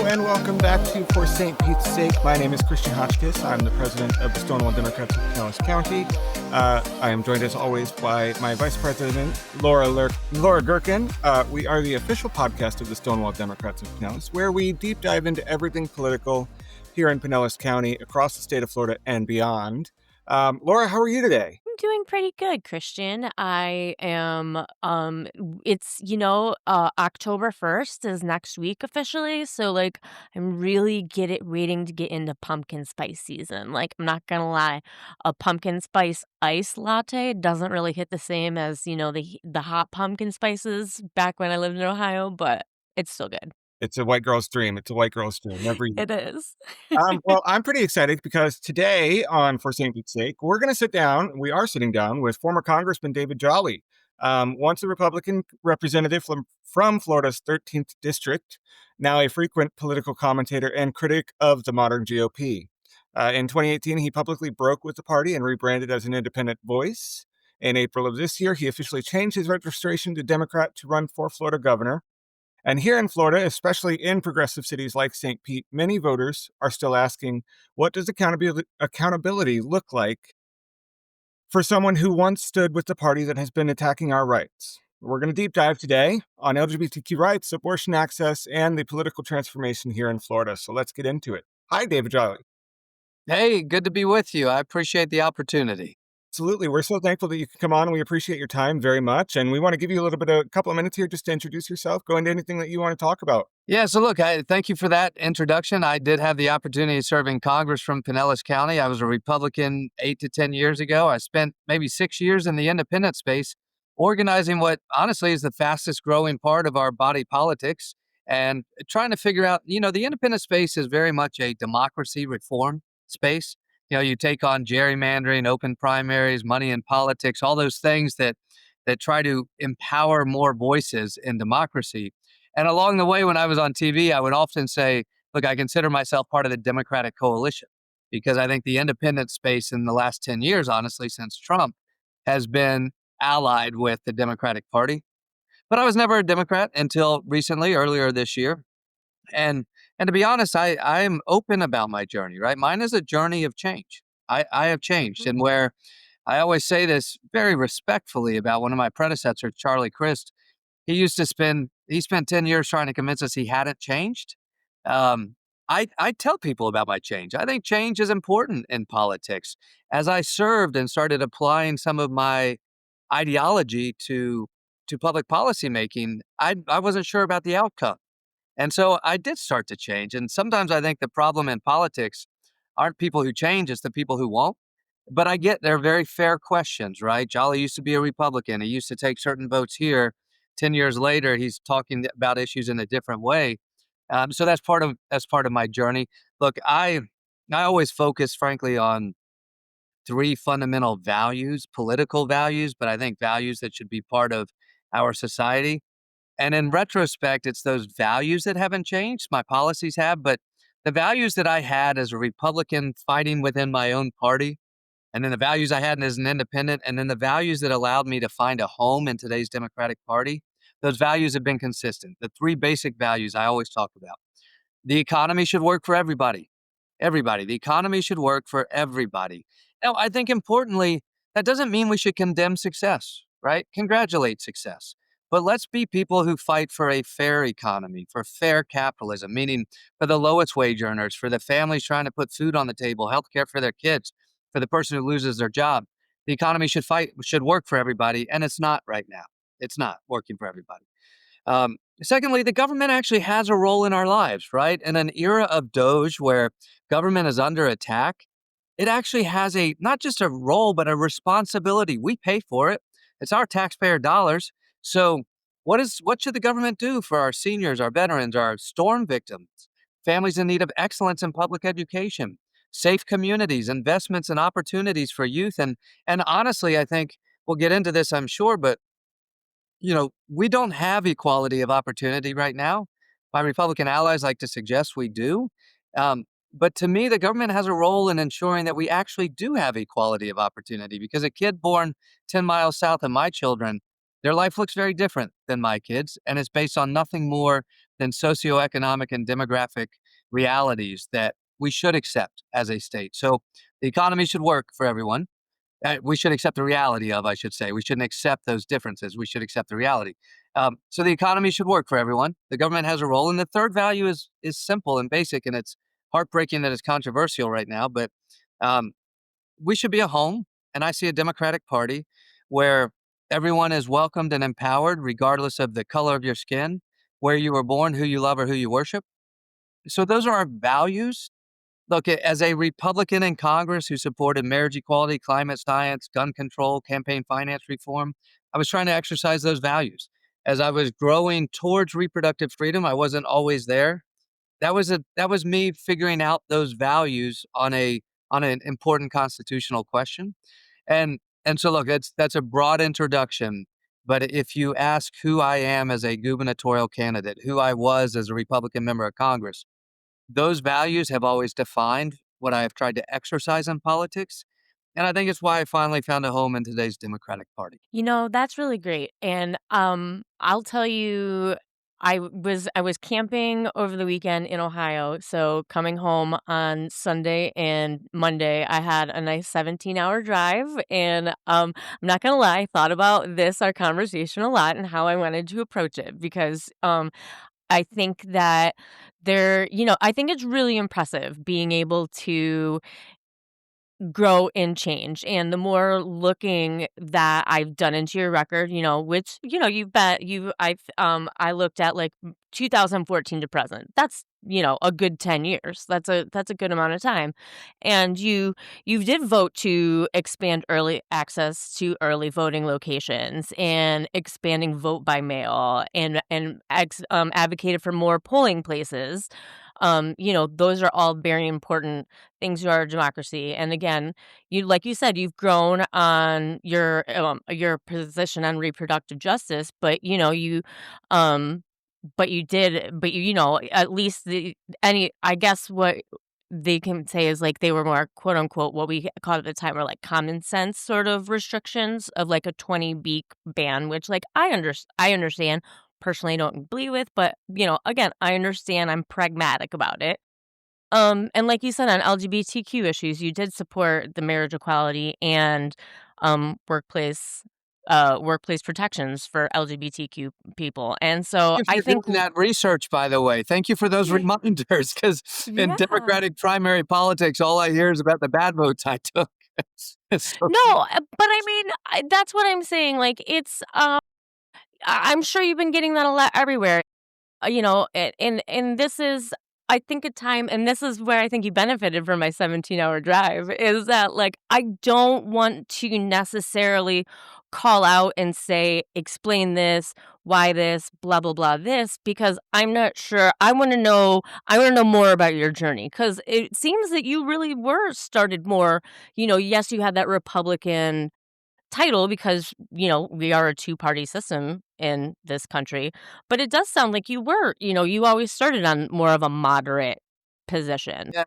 and welcome back to For St. Pete's Sake. My name is Christian Hotchkiss. I'm the president of the Stonewall Democrats of Pinellas County. I am joined, as always, by my vice president, Laura Gerken. We are the official podcast of the Stonewall Democrats of Pinellas, where we deep dive into everything political here in Pinellas County, across the state of Florida, and beyond. Laura, how are you today? I'm doing pretty good, Christian. I am, October 1st is next week officially. So, I'm really waiting to get into pumpkin spice season. I'm not gonna lie, a pumpkin spice ice latte doesn't really hit the same as, the hot pumpkin spices back when I lived in Ohio, but it's still good. It's a white girl's dream. It's a white girl's dream every year. It is. Well, I'm pretty excited because today on For St. Pete's Sake, we are sitting down with former Congressman David Jolly, once a Republican representative from Florida's 13th district, now a frequent political commentator and critic of the modern GOP. In 2018, he publicly broke with the party and rebranded as an independent voice. In April of this year, he officially changed his registration to Democrat to run for Florida governor. And here in Florida, especially in progressive cities like St. Pete, many voters are still asking, what does accountability look like for someone who once stood with the party that has been attacking our rights? We're going to deep dive today on LGBTQ rights, abortion access, and the political transformation here in Florida. So let's get into it. Hi, David Jolly. Hey, good to be with you. I appreciate the opportunity. Absolutely. We're so thankful that you can come on, and we appreciate your time very much. And we want to give you a couple of minutes here just to introduce yourself, go into anything that you want to talk about. Yeah, so look, thank you for that introduction. I did have the opportunity of serving Congress from Pinellas County. I was a Republican 8 to 10 years ago. I spent maybe 6 years in the independent space, organizing what honestly is the fastest growing part of our body politics and trying to figure out, the independent space is very much a democracy reform space. You take on gerrymandering, open primaries, money in politics, all those things that try to empower more voices in democracy. And along the way, when I was on TV, I would often say, look, I consider myself part of the Democratic coalition because I think the independent space in the last 10 years, honestly, since Trump, has been allied with the Democratic Party. But I was never a Democrat until recently, earlier this year. And to be honest, I'm open about my journey, right? Mine is a journey of change. I have changed. And where I always say this very respectfully about one of my predecessors, Charlie Crist, he spent 10 years trying to convince us he hadn't changed. I tell people about my change. I think change is important in politics. As I served and started applying some of my ideology to public policy making, I wasn't sure about the outcome. And so I did start to change. And sometimes I think the problem in politics aren't people who change, it's the people who won't. But I get they're very fair questions, right? Jolly used to be a Republican. He used to take certain votes here. 10 years later, he's talking about issues in a different way. So that's part of my journey. Look, I always focus, frankly, on three fundamental values, political values, but I think values that should be part of our society. And in retrospect, it's those values that haven't changed. My policies have, but the values that I had as a Republican fighting within my own party, and then the values I had as an independent, and then the values that allowed me to find a home in today's Democratic Party, those values have been consistent. The three basic values I always talk about. The economy should work for everybody. Everybody. The economy should work for everybody. Now, I think importantly, that doesn't mean we should condemn success, right? Congratulate success. But let's be people who fight for a fair economy, for fair capitalism, meaning for the lowest wage earners, for the families trying to put food on the table, healthcare for their kids, for the person who loses their job. The economy should work for everybody, and it's not right now. It's not working for everybody. Secondly, the government actually has a role in our lives, right? In an era of Doge where government is under attack, it actually has not just a role, but a responsibility. We pay for it. It's our taxpayer dollars. So what should the government do for our seniors, our veterans, our storm victims, families in need of excellence in public education, safe communities, investments and opportunities for youth? And honestly, I think we'll get into this, I'm sure, but we don't have equality of opportunity right now. My Republican allies like to suggest we do. But to me, the government has a role in ensuring that we actually do have equality of opportunity, because a kid born 10 miles south of my children, their life looks very different than my kids, and it's based on nothing more than socioeconomic and demographic realities that we should accept as a state. So the economy should work for everyone. We should accept the reality of, I should say. We shouldn't accept those differences. We should accept the reality. So the economy should work for everyone. The government has a role. And the third value is simple and basic, and it's heartbreaking that it's controversial right now, but um, we should be a home. And I see a Democratic Party where everyone is welcomed and empowered, regardless of the color of your skin, where you were born, who you love, or who you worship. So those are our values. Look, as a Republican in Congress who supported marriage equality, climate science, gun control, campaign finance reform, I was trying to exercise those values. As I was growing towards reproductive freedom, I wasn't always there. That was me figuring out those values on an important constitutional question. And so look, that's a broad introduction. But if you ask who I am as a gubernatorial candidate, who I was as a Republican member of Congress, those values have always defined what I have tried to exercise in politics. And I think it's why I finally found a home in today's Democratic Party. That's really great, and, I'll tell you, I was camping over the weekend in Ohio, so coming home on Sunday and Monday, I had a nice 17-hour drive, and, I'm not gonna lie, I thought about our conversation a lot and how I wanted to approach it because, I think that I think it's really impressive being able to grow and change. And the more looking that I've done into your record, which, I looked at like 2014 to present. That's, a good 10 years. That's a good amount of time. And you did vote to expand early access to early voting locations and expanding vote by mail and advocated for more polling places. Those are all very important things to our democracy. And again, like you said, you've grown on your position on reproductive justice, um but at least I guess what they can say is like they were more quote unquote what we called at the time were like common sense sort of restrictions of like a 20 beak ban, which like I understand. Personally don't agree with, but again, I understand, I'm pragmatic about it. And like you said, on LGBTQ issues, you did support the marriage equality and workplace protections for LGBTQ people. And so Thank I you for think doing that research, by the way. Thank you for those reminders, because in yeah. Democratic primary politics, all I hear is about the bad votes I took. So No, but I mean, that's what I'm saying. Like I'm sure you've been getting that a lot everywhere. And this is I think a time and this is where I think you benefited from my 17-hour drive, is that, like, I don't want to necessarily call out and say, "Explain this, why this, blah, blah, blah, this," because I'm not sure. I wanna know more about your journey because it seems that you really were started more yes, you had that Republican title because, we are a two-party system in this country, but it does sound like you always started on more of a moderate position. yeah,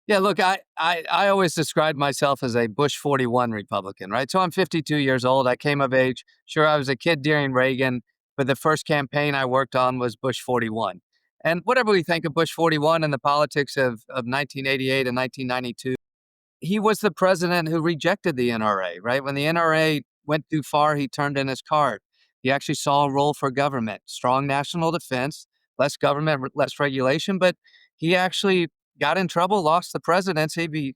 yeah. Look, I always described myself as a Bush 41 Republican, right? So I'm 52 years old. I came of age. Sure, I was a kid during Reagan, but the first campaign I worked on was Bush 41. And whatever we think of Bush 41 and the politics of 1988 and 1992. He was the president who rejected the NRA, right? When the NRA went too far, he turned in his card. He actually saw a role for government, strong national defense, less government, less regulation, but he actually got in trouble, lost the presidency,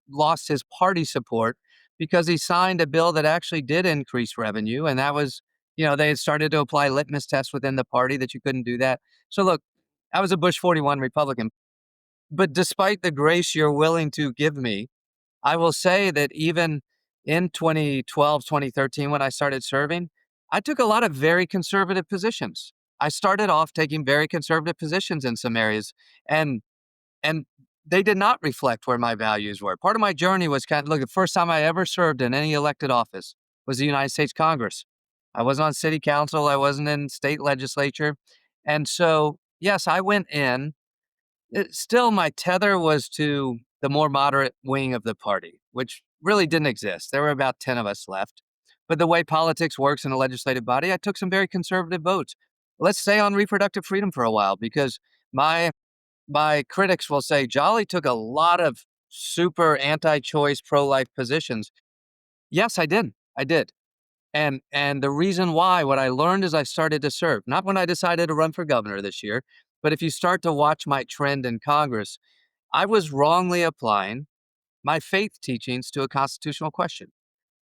lost his party support because he signed a bill that actually did increase revenue. And that was, they had started to apply litmus tests within the party that you couldn't do that. So look, I was a Bush 41 Republican. But despite the grace you're willing to give me, I will say that even in 2012, 2013, when I started serving, I took a lot of very conservative positions. I started off taking very conservative positions in some areas, and and they did not reflect where my values were. Part of my journey was kind of look, the first time I ever served in any elected office was the United States Congress. I wasn't on city council, I wasn't in state legislature. And so, yes, I went in still, my tether was to the more moderate wing of the party, which really didn't exist. There were about 10 of us left. But the way politics works in a legislative body, I took some very conservative votes. let's stay on reproductive freedom for a while, because my my critics will say Jolly took a lot of super anti-choice, pro-life positions. Yes, I did. I did. And the reason why, what I learned as I started to serve, not when I decided to run for governor this year, but if you start to watch my trend in Congress, I was wrongly applying my faith teachings to a constitutional question.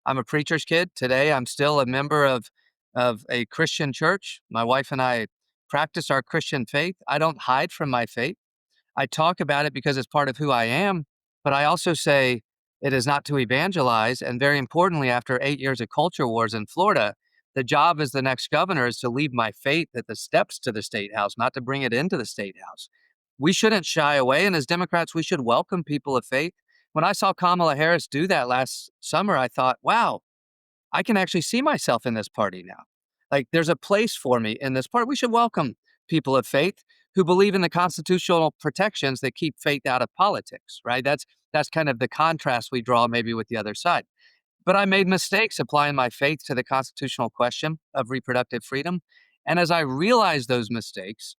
I'm a preacher's kid. Today, I'm still a member of a Christian church. My wife and I practice our Christian faith. I don't hide from my faith. I talk about it because it's part of who I am, but I also say it is not to evangelize. And very importantly, after 8 years of culture wars in Florida, the job as the next governor is to leave my faith at the steps to the state house, not to bring it into the state house. We shouldn't shy away. And as Democrats, we should welcome people of faith. When I saw Kamala Harris do that last summer, I thought, wow, I can actually see myself in this party now. Like, there's a place for me in this party. We should welcome people of faith who believe in the constitutional protections that keep faith out of politics, right? That's kind of the contrast we draw maybe with the other side. But I made mistakes applying my faith to the constitutional question of reproductive freedom. And as I realized those mistakes,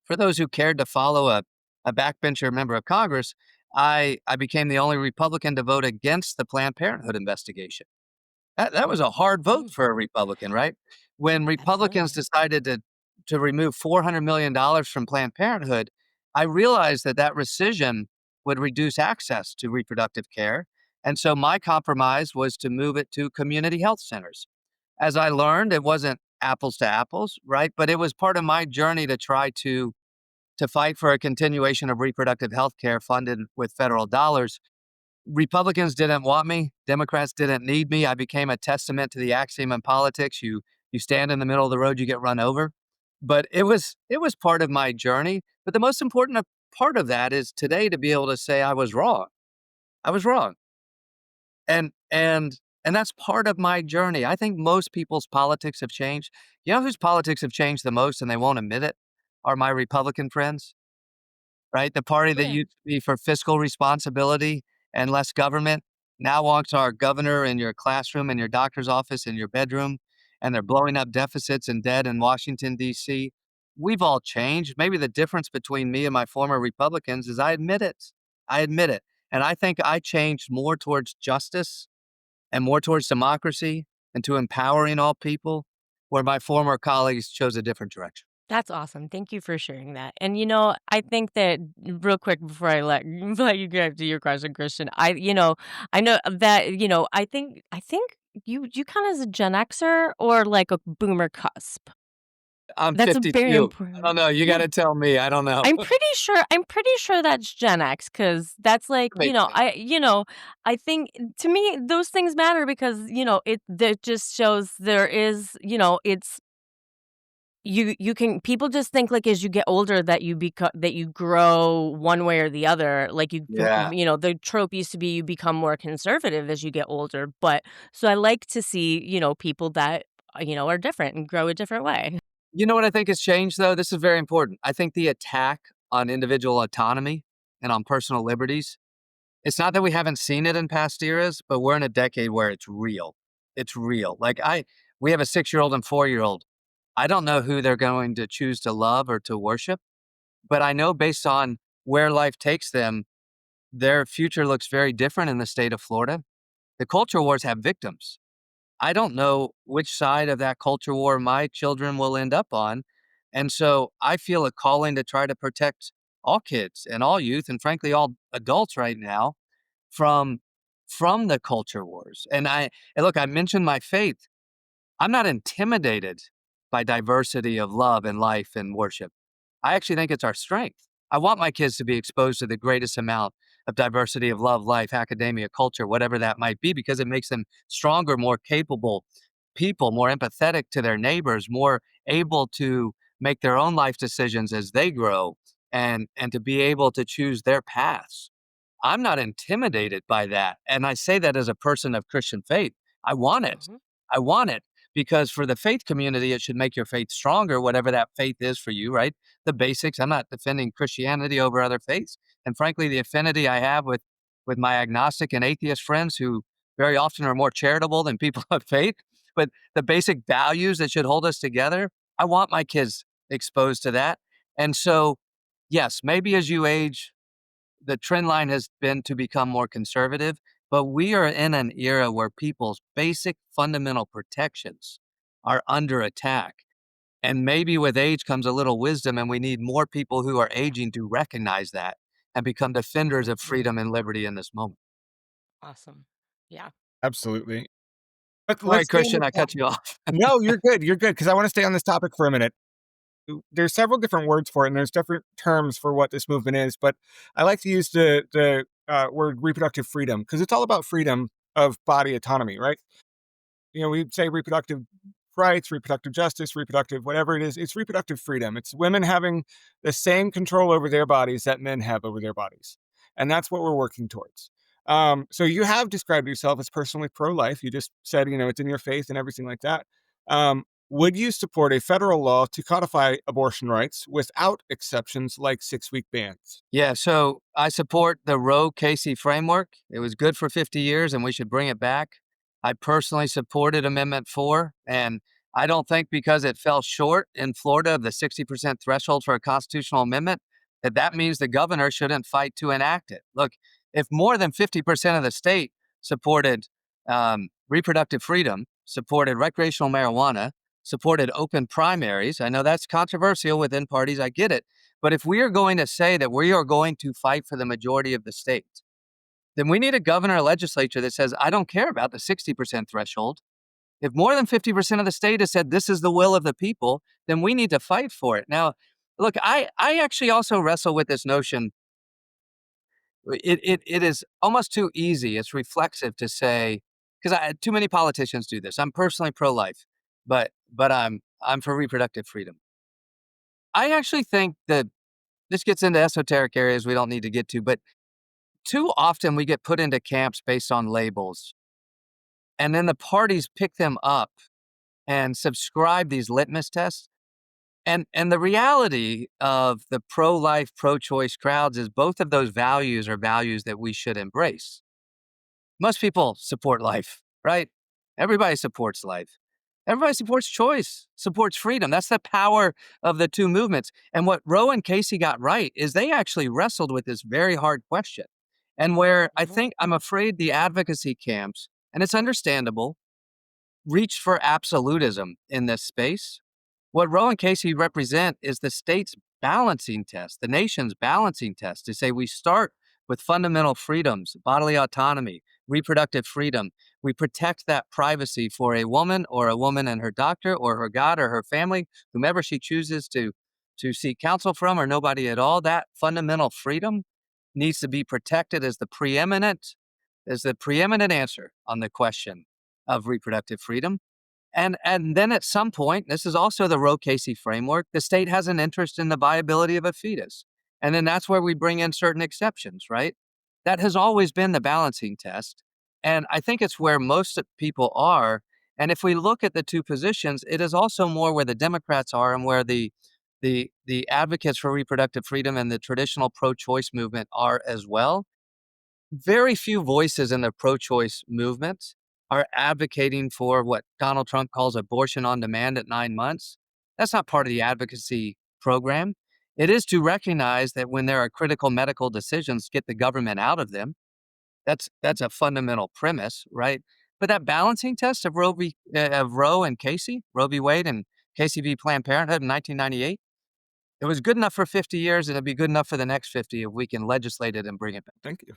for those who cared to follow a backbencher member of Congress, I became the only Republican to vote against the Planned Parenthood investigation. That was a hard vote Mm, for a Republican, right? When Republicans absolutely. decided to remove $400 million from Planned Parenthood, I realized that that rescission would reduce access to reproductive care. And so my compromise was to move it to community health centers. As I learned, it wasn't apples to apples, right? But it was part of my journey to try to fight for a continuation of reproductive health care funded with federal dollars. Republicans didn't want me. Democrats didn't need me. I became a testament to the axiom in politics. You stand in the middle of the road, you get run over. But it was part of my journey. But the most important part of that is today to be able to say I was wrong. I was wrong. And that's part of my journey. I think most people's politics have changed. You know whose politics have changed the most and they won't admit it? Are my Republican friends, right? The party that Yeah. used to be for fiscal responsibility and less government now wants our governor in your classroom, in your doctor's office, in your bedroom, and they're blowing up deficits and debt in Washington, D.C. We've all changed. Maybe the difference between me and my former Republicans is I admit it. I admit it. And I think I changed more towards justice and more towards democracy and to empowering all people, where my former colleagues chose a different direction. That's awesome. Thank you for sharing that. And I think that real quick before I let you get to your question, Christian, I know that, I think you count as a Gen Xer or like a boomer cusp. I'm That's a very 52. I don't important. know. You got Yeah. to tell me. I don't know. I'm pretty sure that's Gen X because that's like, Makes sense. I think to me those things matter because, it that just shows there is, it's you can people just think, like, as you get older that that you grow one way or the other, like, Yeah. the trope used to be you become more conservative as you get older, but so I like to see, people that, are different and grow a different way. You know what I think has changed, though? This is very important. I think the attack on individual autonomy and on personal liberties, it's not that we haven't seen it in past eras, but we're in a decade where it's real. It's real. We have a 6-year-old and 4-year-old. I don't know who they're going to choose to love or to worship, but I know based on where life takes them, their future looks very different in the state of Florida. The culture wars have victims. I don't know which side of that culture war my children will end up on. And so I feel a calling to try to protect all kids and all youth and frankly all adults right now from from the culture wars. And look, I mentioned my faith. I'm not intimidated by diversity of love and life and worship. I actually think it's our strength. I want my kids to be exposed to the greatest amount of diversity of love, life, academia, culture, whatever that might be, because it makes them stronger, more capable people, more empathetic to their neighbors, more able to make their own life decisions as they grow and to be able to choose their paths. I'm not intimidated by that. And I say that as a person of Christian faith. I want it. Mhm. I want it because for the faith community, it should make your faith stronger, whatever that faith is for you, right? The basics. I'm not defending Christianity over other faiths. And frankly, the affinity I have with my agnostic and atheist friends who very often are more charitable than people of faith, but the basic values that should hold us together, I want my kids exposed to that. And so, yes, maybe as you age, the trend line has been to become more conservative, but we are in an era where people's basic fundamental protections are under attack. And maybe with age comes a little wisdom, and we need more people who are aging to recognize that and become defenders of Mhm. freedom and liberty in this moment. Awesome. Yeah. Absolutely. But Sorry, let's stay on Christian, this I cut topic. you off. No, you're good. You're good because I want to stay on this topic for a minute. There's several different words for it, and there's different terms for what this movement is. But I like to use the word reproductive freedom because it's all about freedom of body autonomy, right? We say reproductive rights, reproductive justice, reproductive whatever it is. It's reproductive freedom. It's women having the same control over their bodies that men have over their bodies, and that's what we're working towards. So you have described yourself as personally pro-life. You just said it's in your faith and everything like that. Would you support a federal law to codify abortion rights without exceptions like 6-week bans? Yeah, so I support the Roe Casey framework. It was good for 50 years and we should bring it back. I personally supported Amendment 4, and I don't think because it fell short in Florida of the 60% threshold for a constitutional amendment that means the governor shouldn't fight to enact it. Look, if more than 50% of the state supported reproductive freedom, supported recreational marijuana, supported open primaries, I know that's controversial within parties, I get it. But if we are going to say that we are going to fight for the majority of the state, then we need a governor or legislature that says, I don't care about the 60% threshold. If more than 50% of the state has said this is the will of the people, then we need to fight for it. Now, look, I actually also wrestle with this notion. It is almost too easy. It's reflexive to say, because too many politicians do this. I'm personally pro-life, but I'm for reproductive freedom. I actually think that this gets into esoteric areas we don't need to get to, but too often we get put into camps based on labels, and then the parties pick them up and subscribe these litmus tests. And the reality of the pro-life, pro-choice crowds is both of those values are values that we should embrace. Most people support life, right? Everybody supports life. Everybody supports choice, supports freedom. That's the power of the two movements. And what Roe and Casey got right is they actually wrestled with this very hard question. And where I Mhm. think I'm afraid the advocacy camps, and it's understandable, reached for absolutism in this space. What Roe and Casey represent is the state's balancing test, the nation's balancing test to say we start with fundamental freedoms, bodily autonomy, reproductive freedom. We protect that privacy for a woman and her doctor or her God or her family, whomever she chooses to seek counsel from or nobody at all. That fundamental freedom needs to be protected as the preeminent answer on the question of reproductive freedom. And then at some point, this is also the Roe Casey framework, the state has an interest in the viability of a fetus. And then that's where we bring in certain exceptions, right? That has always been the balancing test. And I think it's where most people are. And if we look at the two positions, it is also more where the Democrats are and where the advocates for reproductive freedom and the traditional pro-choice movement are as well. Very few voices in the pro-choice movement are advocating for what Donald Trump calls abortion on demand at 9 months. That's not part of the advocacy program. It is to recognize that when there are critical medical decisions, get the government out of them. That's a fundamental premise, right? But that balancing test of Roe and Casey, Roe v. Wade and Casey v. Planned Parenthood in 1998, it was good enough for 50 years, and it'd be good enough for the next 50 if we can legislate it and bring it back. Thank you.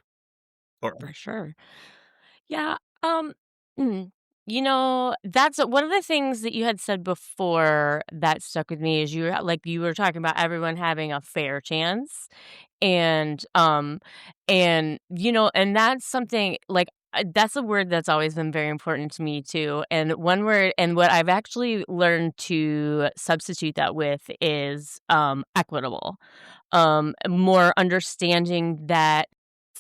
Or- For sure. Yeah, mm, that's one of the things that you had said before that stuck with me is you were talking about everyone having a fair chance, and, and that's something like, that's a word that's always been very important to me too, and one word and what I've actually learned to substitute that with is, equitable. More understanding that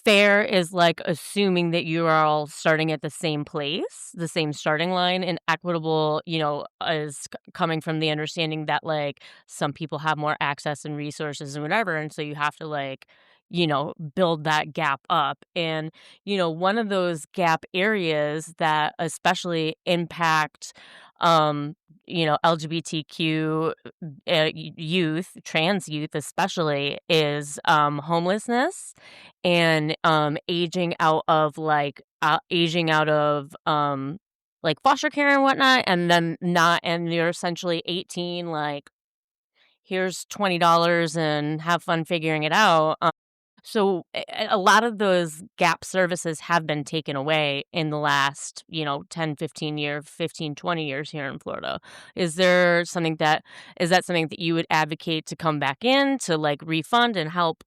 fair is like assuming that you are all starting at the same place, the same starting line, and equitable, is coming from the understanding that like some people have more access and resources and whatever. And so you have to like, build that gap up. And, one of those gap areas that especially impact um, LGBTQ youth, trans youth especially, is homelessness and aging out of like foster care and whatnot, and then not, and you're essentially 18, like, here's $20 and have fun figuring it out. So a lot of those gap services have been taken away in the last, 10, 15 year, 15, 20 years here in Florida. Is that something that you would advocate to come back in to like refund and help,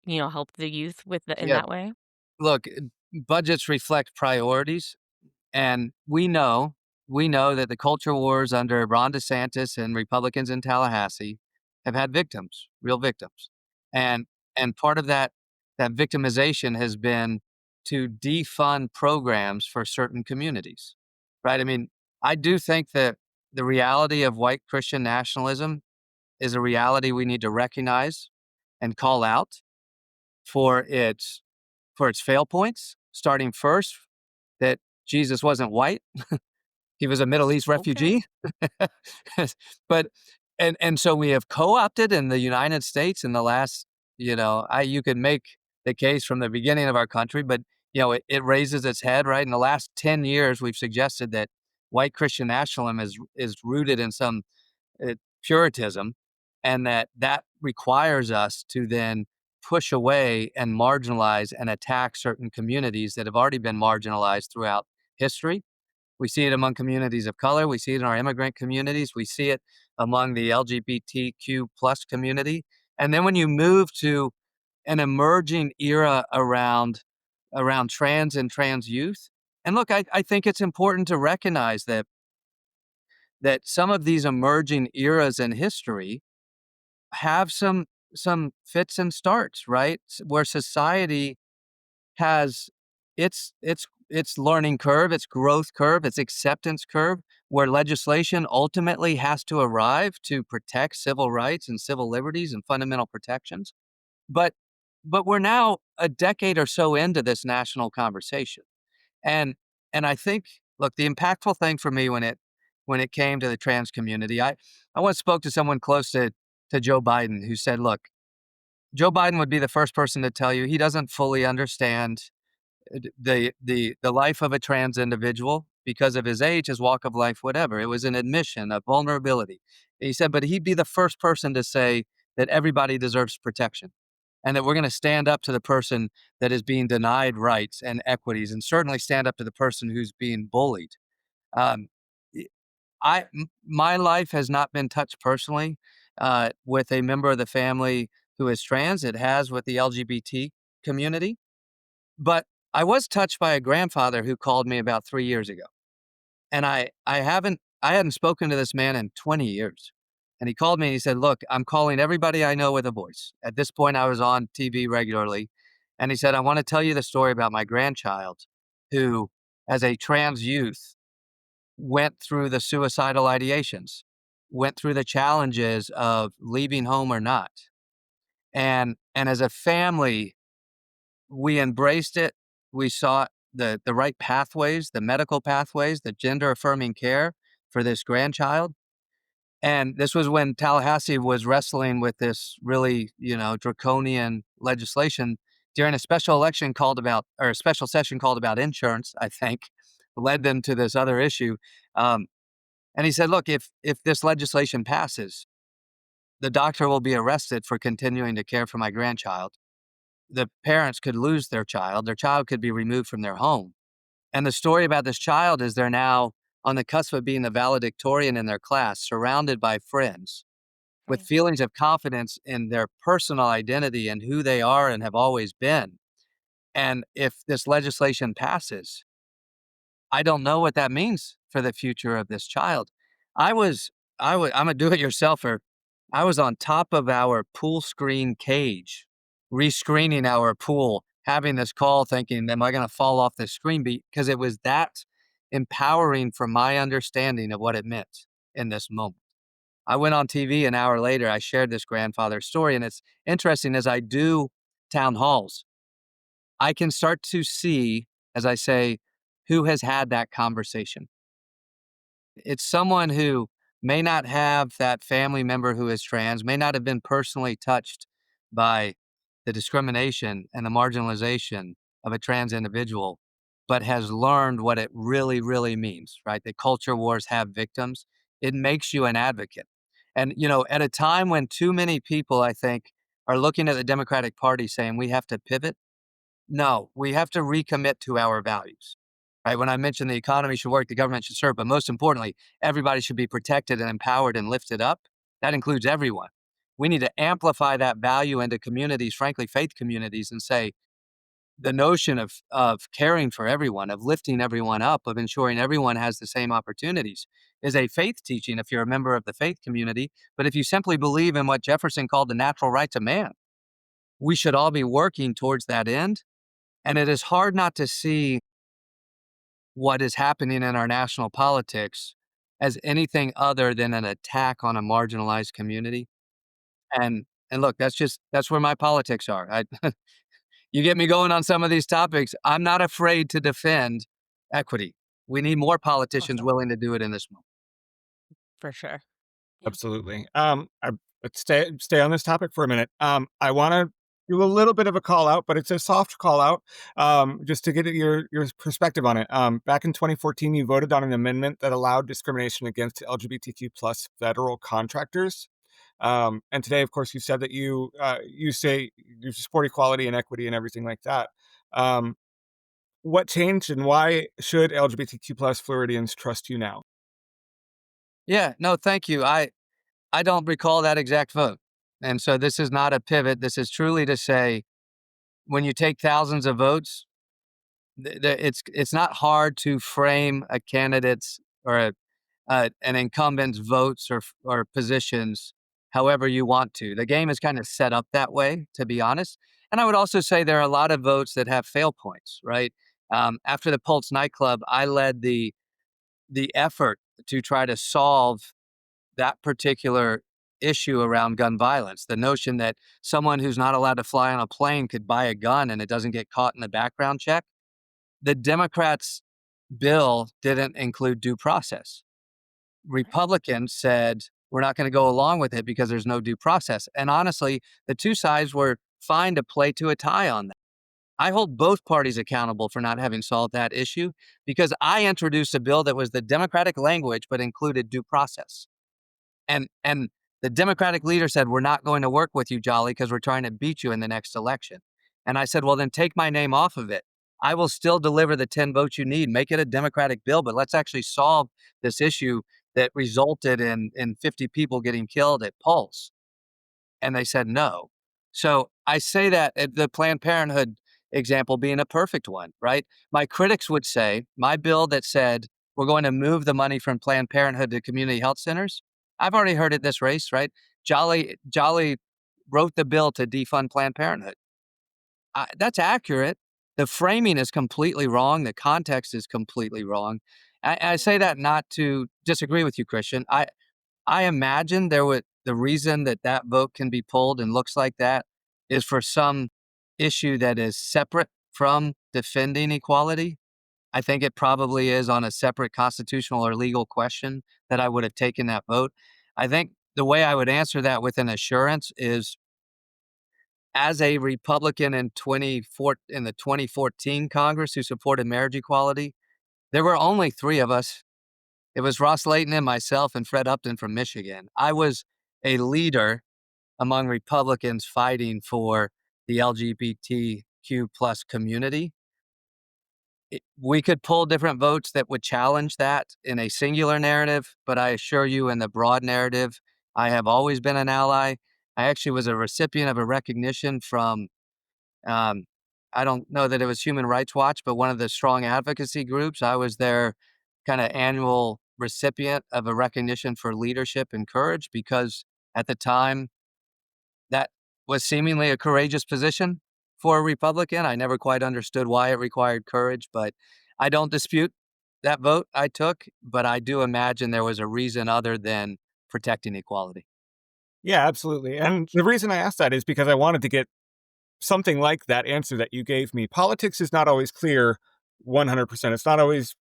help the youth in Yeah, that way? look, budgets reflect priorities. And we know that the culture wars under Ron DeSantis and Republicans in Tallahassee have had victims, real victims. And part of that victimization has been to defund programs for certain communities. Right? I mean, I do think that the reality of white Christian nationalism is a reality we need to recognize and call out for its fail points, starting first that Jesus wasn't white. He was a Middle East Okay. refugee. But and so we have co-opted in the United States in the last, you could make the case from the beginning of our country, but it raises its head, right? In the last 10 years, we've suggested that white Christian nationalism is rooted in some Puritanism, and that requires us to then push away and marginalize and attack certain communities that have already been marginalized throughout history. We see it among communities of color. We see it in our immigrant communities. We see it among the LGBTQ plus community. And then when you move to an emerging era around trans and trans youth, and look, I think it's important to recognize that some of these emerging eras in history have some fits and starts, right? Where society has its learning curve, its growth curve, its acceptance curve, where legislation ultimately has to arrive to protect civil rights and civil liberties and fundamental protections. But we're now a decade or so into this national conversation. And I think, look, the impactful thing for me when it came to the trans community, I once spoke to someone close to Joe Biden who said, look, Joe Biden would be the first person to tell you he doesn't fully understand the life of a trans individual because of his age, his walk of life, whatever. It was an admission of vulnerability. He said, but he'd be the first person to say that everybody deserves protection and that we're going to stand up to the person that is being denied rights and equities, and certainly stand up to the person who's being bullied. Um, my life has not been touched personally with a member of the family who is trans. It has with the LGBT community, but I was touched by a grandfather who called me about 3 years ago, and I hadn't spoken to this man in 20 years, and he called me and he said, "Look, I'm calling everybody I know with a voice." At this point, I was on TV regularly, and he said, "I wanna tell you the story about my grandchild who, as a trans youth, went through the suicidal ideations, went through the challenges of leaving home or not, and as a family we embraced it. We sought the right pathways, the medical pathways, the gender affirming care for this grandchild. And this was when Tallahassee was wrestling with this really, draconian legislation during a special election called about, or a special session called about insurance, I think, led them to this other issue. Um, and he said, look, if this legislation passes, the doctor will be arrested for continuing to care for my grandchild. The parents could lose their child could be removed from their home. And the story about this child is they're now on the cusp of being the valedictorian in their class, surrounded by friends with Right. feelings of confidence in their personal identity and who they are and have always been. And if this legislation passes, I don't know what that means for the future of this child. I was I'm a do-it-yourselfer. I was on top of our pool screen cage, rescreening our pool, having this call thinking, am I gonna fall off this screen because it was that empowering for my understanding of what it meant in this moment. I went on TV an hour later, I shared this grandfather's story, and it's interesting as I do town halls, I can start to see, as I say, who has had that conversation. It's someone who may not have that family member who is trans, may not have been personally touched by the discrimination and the marginalization of a trans individual, but has learned what it really, really means, right? That culture wars have victims. It makes you an advocate. And, at a time when too many people, I think, are looking at the Democratic Party saying we have to pivot. No, we have to recommit to our values. Right? When I mentioned the economy should work, the government should serve, but most importantly, everybody should be protected and empowered and lifted up. That includes everyone. We need to amplify that value into communities, frankly, faith communities, and say the notion of caring for everyone, of lifting everyone up, of ensuring everyone has the same opportunities is a faith teaching if you're a member of the faith community. But if you simply believe in what Jefferson called the natural rights of man, we should all be working towards that end. And it is hard not to see what is happening in our national politics as anything other than an attack on a marginalized community. And look, that's where my politics are. You get me going on some of these topics. I'm not afraid to defend equity. We need more politicians Awesome. willing to do it in this moment. For sure. Yeah. Absolutely. Let's stay on this topic for a minute. I want to do a little bit of a call out, but it's a soft call out, just to get your perspective on it. Back in 2014, you voted on an amendment that allowed discrimination against LGBTQ plus federal contractors. And today, of course, you said that you say you support equality and equity and everything like that. Um, what changed, and why should LGBTQ plus Floridians trust you now? Yeah, no, thank you. I don't recall that exact vote. And so this is not a pivot. This is truly to say when you take thousands of votes, it's not hard to frame a candidate's or an incumbent's votes or positions however you want to. The game is kind of set up that way, to be honest. And I would also say there are a lot of votes that have fail points, right? After the Pulse nightclub, I led the effort to try to solve that particular issue around gun violence. The notion that someone who's not allowed to fly on a plane could buy a gun and it doesn't get caught in the background check. The Democrats' bill didn't include due process. Right. Republicans said, we're not going to go along with it because there's no due process. And honestly, the two sides were fine to play to a tie on that. I hold both parties accountable for not having solved that issue because I introduced a bill that was the Democratic language but included due process. And the Democratic leader said, we're not going to work with you, Jolly, because we're trying to beat you in the next election. And I said, well, then take my name off of it. I will still deliver the 10 votes you need. Make it a Democratic bill, but let's actually solve this issue that resulted in 50 people getting killed at Pulse. And they said no. So I say that the Planned Parenthood example being a perfect one, right? My critics would say my bill that said we're going to move the money from Planned Parenthood to community health centers. I've already heard it this race, right? Jolly wrote the bill to defund Planned Parenthood. That's accurate. The framing is completely wrong. The context is completely wrong. I say that not to disagree with you, Christian. I imagine the reason that vote can be pulled and looks like that is for some issue that is separate from defending equality. I think it probably is on a separate constitutional or legal question that I would have taken that vote. I think the way I would answer that with an assurance is as a Republican in the 2014 Congress who supported marriage equality, there were only three of us. It was Ross Layton and myself and Fred Upton from Michigan. I was a leader among Republicans fighting for the LGBTQ plus community. We could pull different votes that would challenge that in a singular narrative, but I assure you, in the broad narrative, I have always been an ally. I actually was a recipient of a recognition from, um, I don't know that it was Human Rights Watch, but one of the strong advocacy groups. I was their kind of annual recipient of a recognition for leadership and courage because at the time, that was seemingly a courageous position for a Republican. I never quite understood why it required courage, but I don't dispute that vote I took, but I do imagine there was a reason other than protecting equality. Yeah, absolutely. And the reason I asked that is because I wanted to get something like that answer that you gave me. Politics is not always clear 100%. It's not always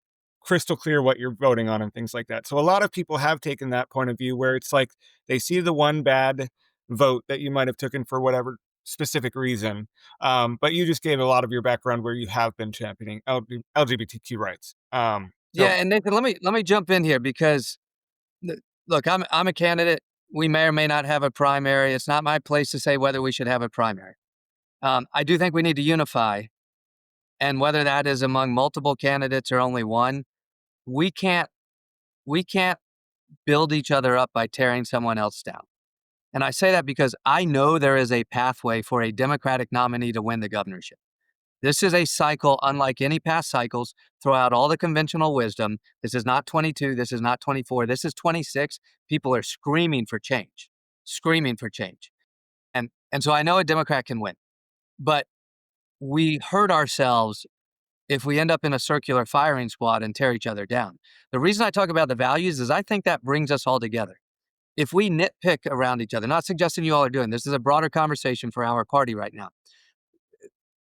crystal clear what you're voting on and things like that. So a lot of people have taken that point of view where it's like they see the one bad vote that you might have taken for whatever specific reason. But you just gave a lot of your background where you have been championing LGBTQ rights. So Yeah, and Nathan, let me jump in here because look, I'm a candidate. We may or may not have a primary. It's not my place to say whether we should have a primary. I do think we need to unify, and whether that is among multiple candidates or only one, we can't we can't build each other up by tearing someone else down. And I say that because I know there is a pathway for a Democratic nominee to win the governorship. This is a cycle unlike any past cycles. Throw out all the conventional wisdom. This is not 22. This is not 24. This is 26. People are screaming for change, screaming for change. And so I know a Democrat can win, but we hurt ourselves if we end up in a circular firing squad and tear each other down. The reason I talk about the values is I think that brings us all together. If we nitpick around each other, not suggesting you all are doing this is a broader conversation for our party right now.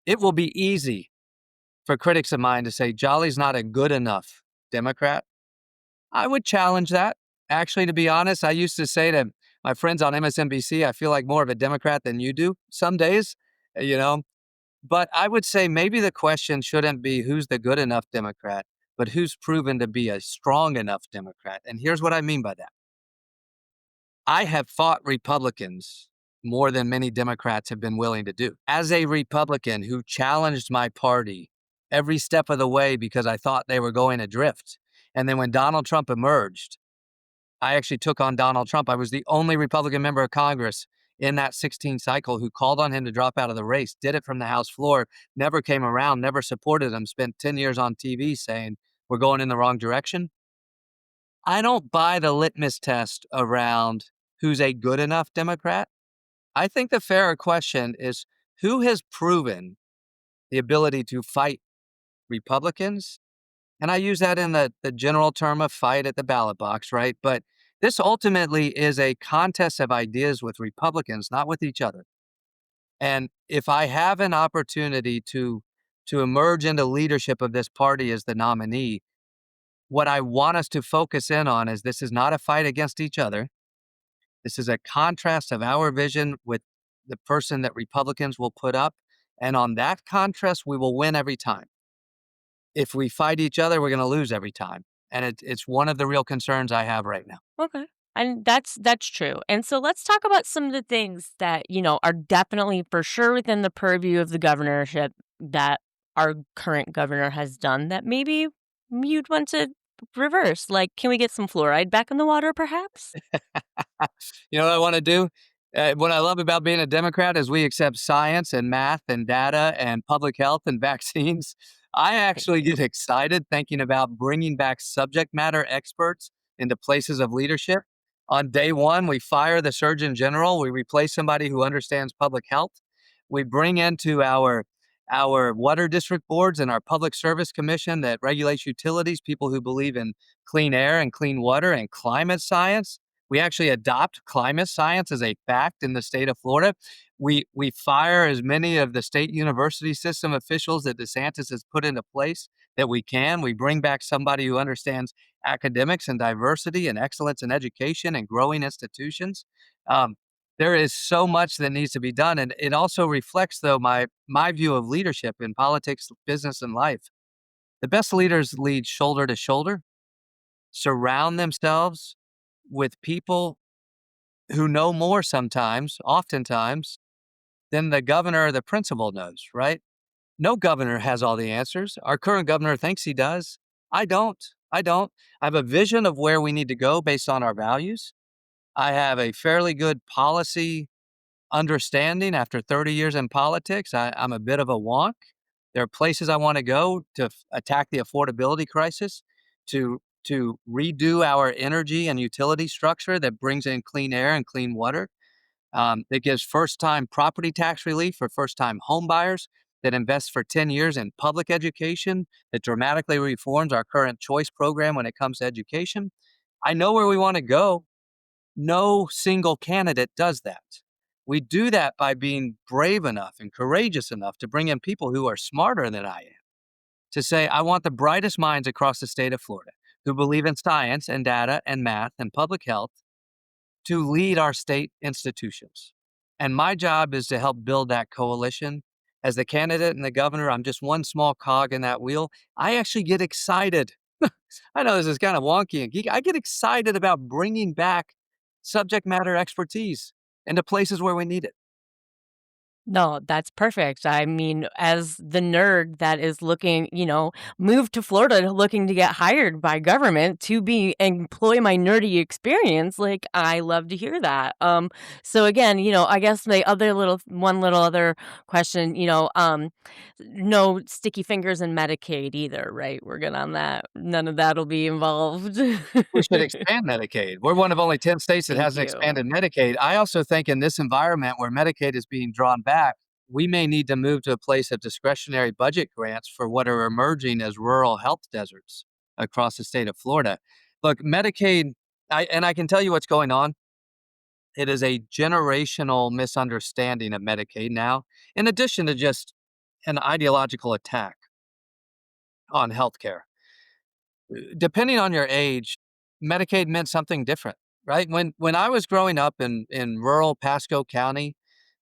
It will be easy for critics of mine to say Jolly's not a good enough Democrat. I would challenge that. Actually, to be honest, I used to say to my friends on MSNBC, I feel like more of a Democrat than you do some days, you know. But I would say maybe the question shouldn't be who's the good enough Democrat, but who's proven to be a strong enough Democrat. And here's what I mean by that. I have fought Republicans more than many Democrats have been willing to do. As a Republican who challenged my party every step of the way because I thought they were going adrift. And then when Donald Trump emerged, I actually took on Donald Trump. I was the only Republican member of Congress in that 16 cycle who called on him to drop out of the race, did it from the House floor, never came around, never supported him, spent 10 years on TV saying we're going in the wrong direction. I don't buy the litmus test around who's a good enough Democrat. I think the fairer question is who has proven the ability to fight Republicans? And I use that in the general term of fight at the ballot box, right? But this ultimately is a contest of ideas with Republicans, not with each other. And if I have an opportunity to emerge into leadership of this party as the nominee, what I want us to focus in on is this is not a fight against each other. This is a contrast of our vision with the person that Republicans will put up. And on that contrast, we will win every time. If we fight each other, we're going to lose every time. And it's one of the real concerns I have right now. Okay. And that's true. And so let's talk about some of the things that, are definitely for sure within the purview of the governorship that our current governor has done that maybe you'd want to reverse. Like, can we get some fluoride back in the water, perhaps? You know what I want to do? What I love about being a Democrat is we accept science and math and data and public health and vaccines. I actually get excited thinking about bringing back subject matter experts into places of leadership. On day one, we fire the Surgeon General. We replace somebody who understands public health. We bring into our water district boards and our public service commission that regulates utilities, people who believe in clean air and clean water and climate science. We actually adopt climate science as a fact in the state of Florida. We fire as many of the state university system officials that DeSantis has put into place that we can. We bring back somebody who understands academics and diversity and excellence in education and growing institutions. Um, there is so much that needs to be done, and it also reflects, though, my view of leadership in politics, business, and life. The best leaders lead shoulder to shoulder, surround themselves with people who know more sometimes, oftentimes, than the governor or the principal knows, right? No governor has all the answers. Our current governor thinks he does. I don't. I don't. I have a vision of where we need to go based on our values. I have a fairly good policy understanding after 30 years in politics. I'm a bit of a wonk. There are places I want to go to attack the affordability crisis, to redo our energy and utility structure that brings in clean air and clean water, that gives first-time property tax relief for first-time home buyers, that invests for 10 years in public education, that dramatically reforms our current choice program when it comes to education. I know where we want to go. No single candidate does that. We do that by being brave enough and courageous enough to bring in people who are smarter than I am. to say, I want the brightest minds across the state of Florida who believe in science and data and math and public health to lead our state institutions. And my job is to help build that coalition. As the candidate and the governor, I'm just one small cog in that wheel. I actually get excited. I know this is kind of wonky and geeky. I get excited about bringing back subject matter expertise into places where we need it. No, that's perfect. I mean, as the nerd that is looking, moved to Florida looking to get hired by government to be employ my nerdy experience, like I love to hear that. So again, I guess the other little other question, no sticky fingers in Medicaid either, right? We're good on that. None of that'll be involved. We should expand Medicaid. We're one of only 10 states that Thank hasn't you. expanded Medicaid. I also think in this environment where Medicaid is being drawn back, we may need to move to a place of discretionary budget grants for what are emerging as rural health deserts across the state of Florida. Look, Medicaid, I can tell you what's going on. It is a generational misunderstanding of Medicaid now, in addition to just an ideological attack on healthcare. Depending on your age, Medicaid meant something different, right? When I was growing up in rural Pasco County,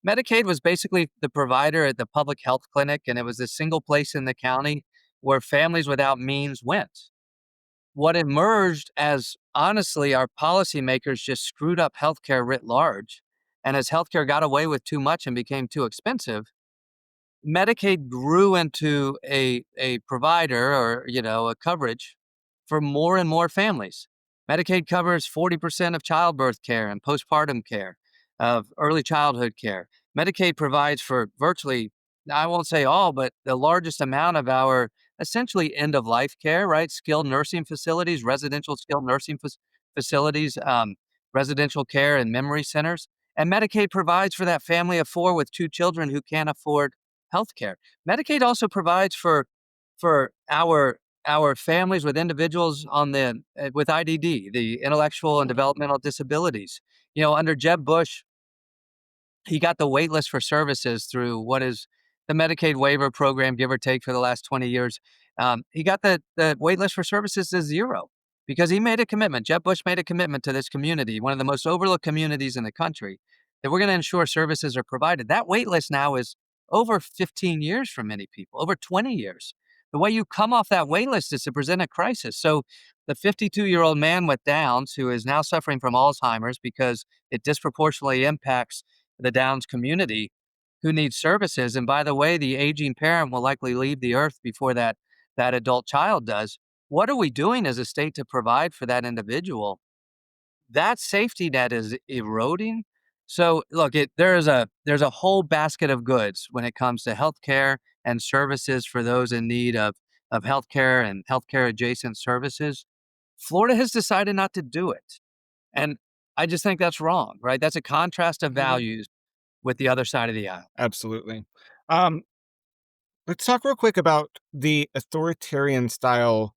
Medicaid was basically the provider at the public health clinic, and it was the single place in the county where families without means went. What emerged as honestly our policymakers just screwed up healthcare writ large, and as healthcare got away with too much and became too expensive, Medicaid grew into a provider or, a coverage for more and more families. Medicaid covers 40% of childbirth care and postpartum care, of early childhood care. Medicaid provides for virtually, I won't say all, but the largest amount of our essentially end of life care, right? Skilled nursing facilities, residential skilled nursing facilities, residential care and memory centers. And Medicaid provides for that family of four with two children who can't afford healthcare. Medicaid also provides for our families with individuals on the with IDD, the intellectual and developmental disabilities. Under Jeb Bush, he got the wait list for services through what is the Medicaid waiver program, give or take, for the last 20 years. He got the wait list for services to zero because he made a commitment. Jeb Bush made a commitment to this community, one of the most overlooked communities in the country, that we're going to ensure services are provided. That wait list now is over 15 years for many people, over 20 years. The way you come off that wait list is to present a crisis. So the 52-year-old man with Downs, who is now suffering from Alzheimer's because it disproportionately impacts the Downs community, who needs services. And by the way, the aging parent will likely leave the earth before that adult child does. What are we doing as a state to provide for that individual? That safety net is eroding. So look, there's a whole basket of goods when it comes to healthcare and services for those in need of healthcare and healthcare adjacent services. Florida has decided not to do it. And I just think that's wrong, right? That's a contrast of Mhm. values with the other side of the aisle. Absolutely. Um, let's talk real quick about the authoritarian style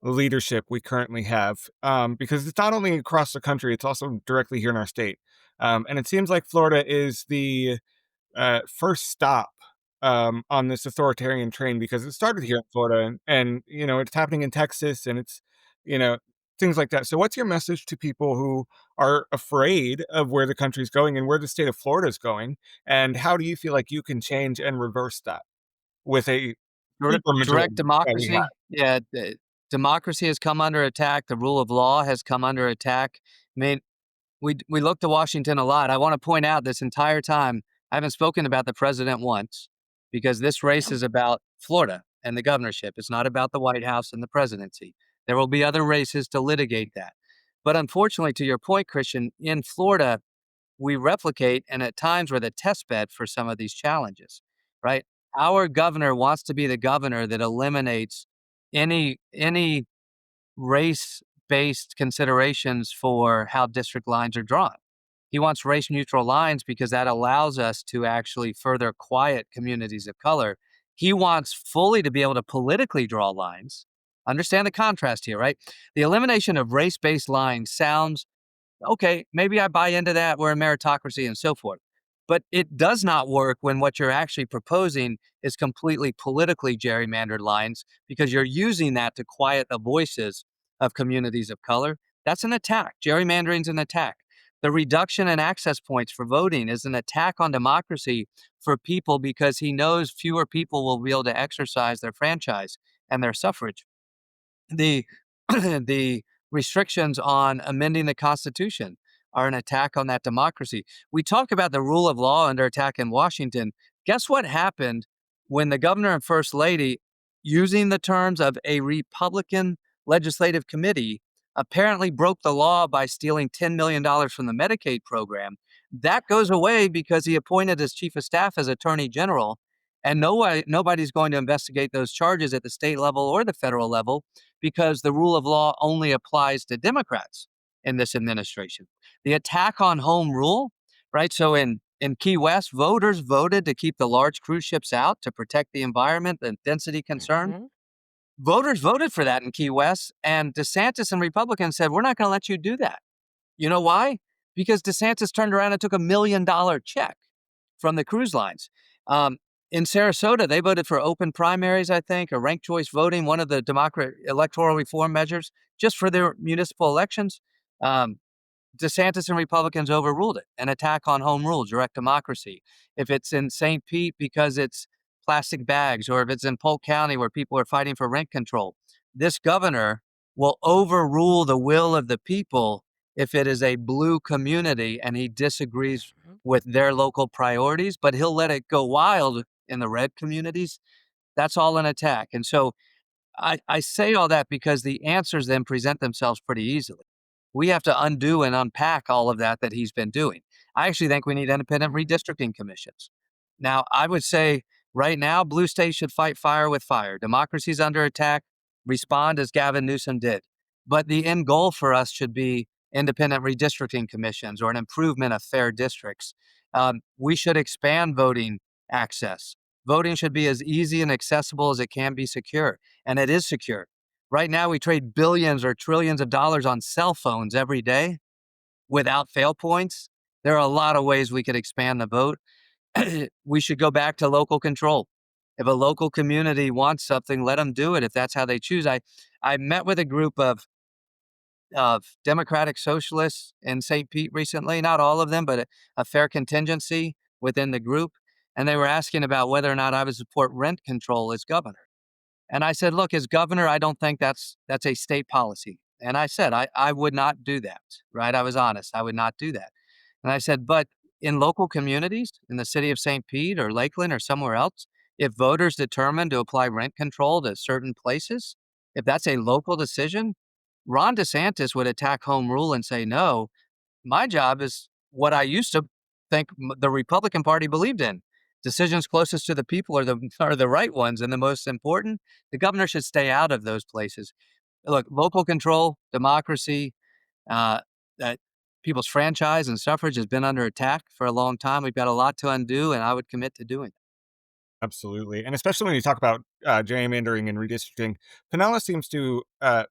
leadership we currently have, because it's not only across the country, it's also directly here in our state. And it seems like Florida is the first stop on this authoritarian train because it started here in Florida and it's happening in Texas and it's you know things like that. So what's your message to people who are afraid of where the country's going and where the state of Florida is going, and how do you feel like you can change and reverse that with a super Direct majority that we have? democracy, yeah, democracy has come under attack. The rule of law has come under attack. I mean, we look to Washington a lot. I want to point out this entire time I haven't spoken about the president once because this race is about Florida and the governorship. It's not about the White House and the presidency. There will be other races to litigate that. But unfortunately, to your point, Christian, in Florida, we replicate and at times we're the test bed for some of these challenges, right? Our governor wants to be the governor that eliminates any race-based considerations for how district lines are drawn. He wants race-neutral lines because that allows us to actually further quiet communities of color. He wants fully to be able to politically draw lines. Understand the contrast here, right? The elimination of race-based lines sounds okay, maybe I buy into that. We're a meritocracy and so forth. But it does not work when what you're actually proposing is completely politically gerrymandered lines, because you're using that to quiet the voices of communities of color. That's an attack. Gerrymandering is an attack. The reduction in access points for voting is an attack on democracy for people, because he knows fewer people will be able to exercise their franchise and their suffrage. The the restrictions on amending the Constitution are an attack on that democracy. We talk about the rule of law under attack in Washington. Guess what happened when the governor and first lady, using the terms of a Republican legislative committee, apparently broke the law by stealing $10 million from the Medicaid program? That goes away because he appointed his chief of staff as attorney general, and nobody's going to investigate those charges at the state level or the federal level, because the rule of law only applies to Democrats in this administration. The attack on home rule, right? So in Key West, voters voted to keep the large cruise ships out to protect the environment and density concern. Mhm. Voters voted for that in Key West, and DeSantis and Republicans said, we're not going to let you do that. You know why? Because DeSantis turned around and took $1 million check from the cruise lines. Um, in Sarasota, they voted for open primaries, I think, or ranked choice voting, one of the Democrat electoral reform measures, just for their municipal elections. Um, DeSantis and Republicans overruled it, an attack on home rule, direct democracy. If it's in St. Pete because it's plastic bags, or if it's in Polk County where people are fighting for rent control, this governor will overrule the will of the people if it is a blue community and he disagrees Mhm. with their local priorities, but he'll let it go wild in the red communities. That's all an attack. And so I say all that because the answers then present themselves pretty easily. We have to undo and unpack all of that he's been doing. I actually think we need independent redistricting commissions. Now, I would say right now, blue states should fight fire with fire. Democracy's under attack. Respond as Gavin Newsom did. But the end goal for us should be independent redistricting commissions or an improvement of fair districts. We should expand voting access. Voting should be as easy and accessible as it can be secure, and it is secure. Right now, we trade billions or trillions of dollars on cell phones every day without fail points. There are a lot of ways we could expand the vote. We should go back to local control. If a local community wants something, let them do it if that's how they choose. I met with a group of Democratic Socialists in St. Pete recently, not all of them, but a fair contingency within the group. And they were asking about whether or not I would support rent control as governor. And I said, look, as governor, I don't think that's a state policy. And I said, I would not do that, right? I was honest. I would not do that. And I said, but in local communities, in the city of St. Pete or Lakeland or somewhere else, if voters determine to apply rent control to certain places, if that's a local decision, Ron DeSantis would attack home rule and say, no, my job is what I used to think the Republican Party believed in. Decisions closest to the people are the right ones and the most important. The governor should stay out of those places. Look, local control, democracy, that people's franchise and suffrage has been under attack for a long time. We've got a lot to undo, and I would commit to doing it. Absolutely. And especially when you talk about gerrymandering and redistricting, Pinellas seems to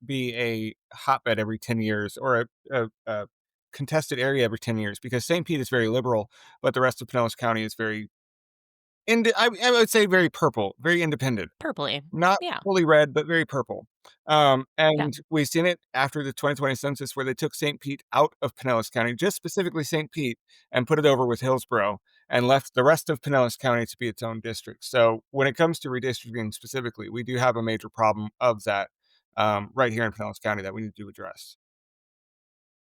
be a hotbed every 10 years, or a contested area every 10 years, because St. Pete is very liberal, but the rest of Pinellas County is very, I would say, very purple, very independent. Purpley. Not Yeah. fully red, but very purple. Yeah. And we've seen it after the 2020 census where they took St. Pete out of Pinellas County, just specifically St. Pete, and put it over with Hillsborough and left the rest of Pinellas County to be its own district. So when it comes to redistricting specifically, we do have a major problem of that right here in Pinellas County that we need to address.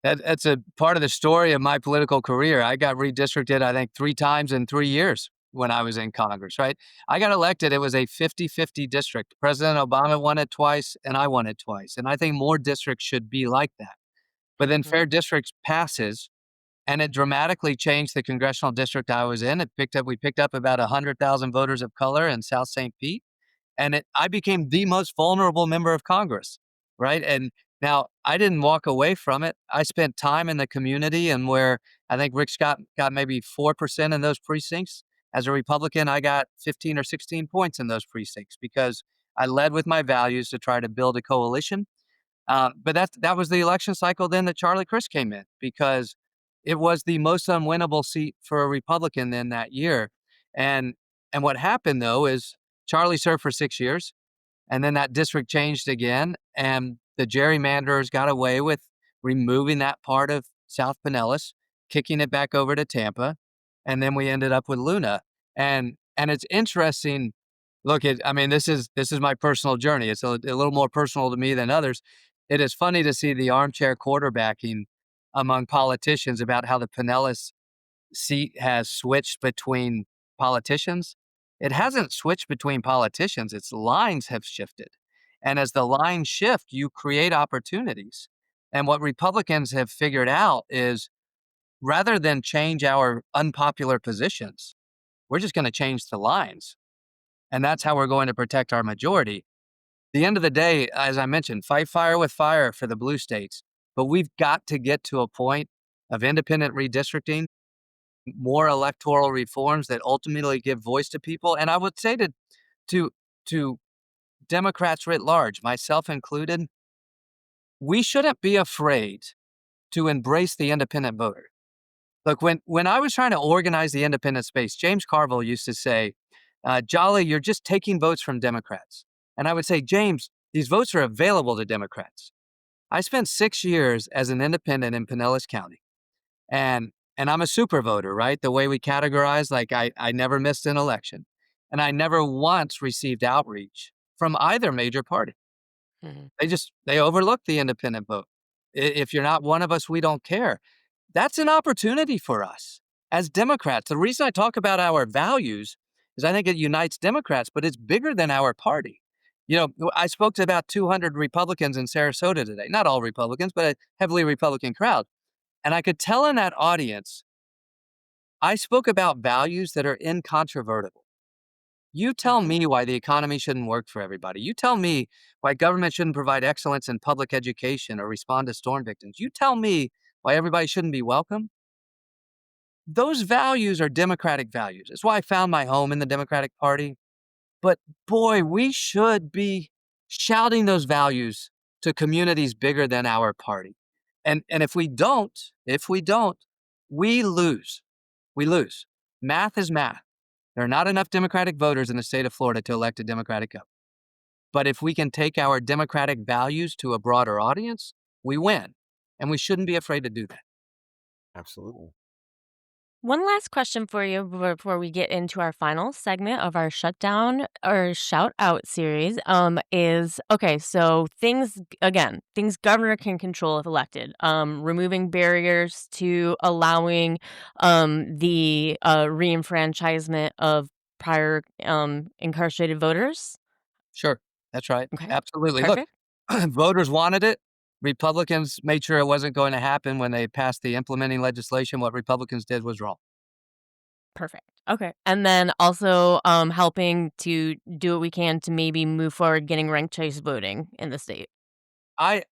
That's a part of the story of my political career. I got redistricted, I think, 3 times in 3 years when I was in Congress, right? I got elected. It was a 50-50 district. President Obama won it twice, and I won it twice. And I think more districts should be like that. But then Mhm. fair districts passes, and it dramatically changed the congressional district I was in. We picked up about 100,000 voters of color in South St. Pete, and I became the most vulnerable member of Congress, right? And now I didn't walk away from it. I spent time in the community, and where I think Rick Scott got maybe 4% in those precincts. As a Republican, I got 15 or 16 points in those precincts because I led with my values to try to build a coalition. But that was the election cycle then that Charlie Crist came in, because it was the most unwinnable seat for a Republican then that year. And and what happened though is Charlie served for 6 years, and then that district changed again, and the gerrymanderers got away with removing that part of South Pinellas, kicking it back over to Tampa, and then we ended up with Luna. And it's interesting. Look, I mean, this is my personal journey. It's a little more personal to me than others. It is funny to see the armchair quarterbacking among politicians about how the Pinellas seat has switched between politicians. It hasn't switched between politicians, its lines have shifted. And as the lines shift, you create opportunities. And what Republicans have figured out is rather than change our unpopular positions, we're just going to change the lines. And that's how we're going to protect our majority. The end of the day, as I mentioned, fight fire with fire for the blue states. But we've got to get to a point of independent redistricting, more electoral reforms that ultimately give voice to people. And I would say to to Democrats writ large, myself included, we shouldn't be afraid to embrace the independent voter. Look, when I was trying to organize the independent space, James Carville used to say, Jolly, you're just taking votes from Democrats. And I would say, James, these votes are available to Democrats. I spent 6 years as an independent in Pinellas County. And I'm a super voter, right? The way we categorize, like I never missed an election. And I never once received outreach from either major party. Mhm. They overlook the independent vote. If you're not one of us, we don't care. That's an opportunity for us as Democrats. The reason I talk about our values is I think it unites Democrats, but it's bigger than our party. I spoke to about 200 Republicans in Sarasota today. Not all Republicans, but a heavily Republican crowd. And I could tell in that audience, I spoke about values that are incontrovertible. You tell Mhm. me why the economy shouldn't work for everybody. You tell me why government shouldn't provide excellence in public education or respond to storm victims. You tell me why everybody shouldn't be welcome. Those values are Democratic values. It's why I found my home in the Democratic Party. But boy, we should be shouting those values to communities bigger than our party. And if we don't, we lose. We lose. Math is math. There are not enough Democratic voters in the state of Florida to elect a Democratic governor. But if we can take our democratic values to a broader audience, we win. And we shouldn't be afraid to do that. Absolutely. One last question for you before we get into our final segment of our shutdown or shout out series. Is okay. So things governor can control if elected. Removing barriers to allowing the reenfranchisement of prior incarcerated voters. Sure. That's right. Okay, Absolutely. Look, perfect. voters wanted it. Republicans made sure it wasn't going to happen when they passed the implementing legislation. What Republicans did was wrong. Perfect. Okay. And then also helping to do what we can to maybe move forward getting ranked choice voting in the state. I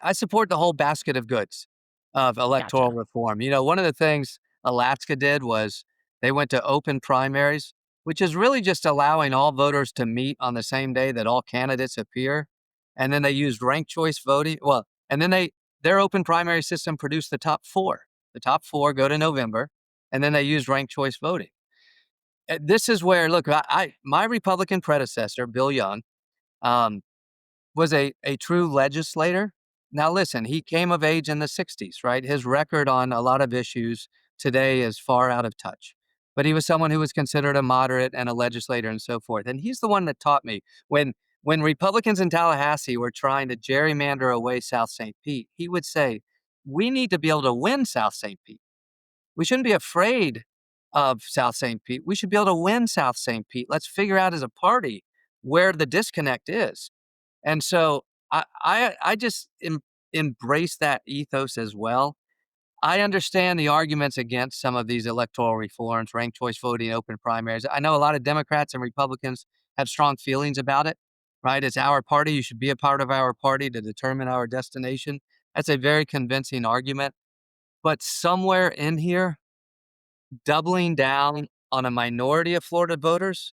I support the whole basket of goods of electoral Gotcha. reform. One of the things Alaska did was they went to open primaries, which is really just allowing all voters to meet on the same day that all candidates appear. And then they used ranked choice voting. Well, and then their open primary system produced the top four. The top four go to November, and then they used ranked choice voting. This is where, look, my Republican predecessor, Bill Young, um, was a true legislator. Now, listen, he came of age in the 60s, right? His record on a lot of issues today is far out of touch. But he was someone who was considered a moderate and a legislator and so forth. And he's the one that taught me when Republicans in Tallahassee were trying to gerrymander away South St. Pete, he would say, we need to be able to win South St. Pete. We shouldn't be afraid of South St. Pete. We should be able to win South St. Pete. Let's figure out as a party where the disconnect is. And so I just embrace that ethos as well. I understand the arguments against some of these electoral reforms, ranked choice voting, open primaries. I know a lot of Democrats and Republicans have strong feelings about it, right? It's our party. You should be a part of our party to determine our destination. That's a very convincing argument. But somewhere in here, doubling down on a minority of Florida voters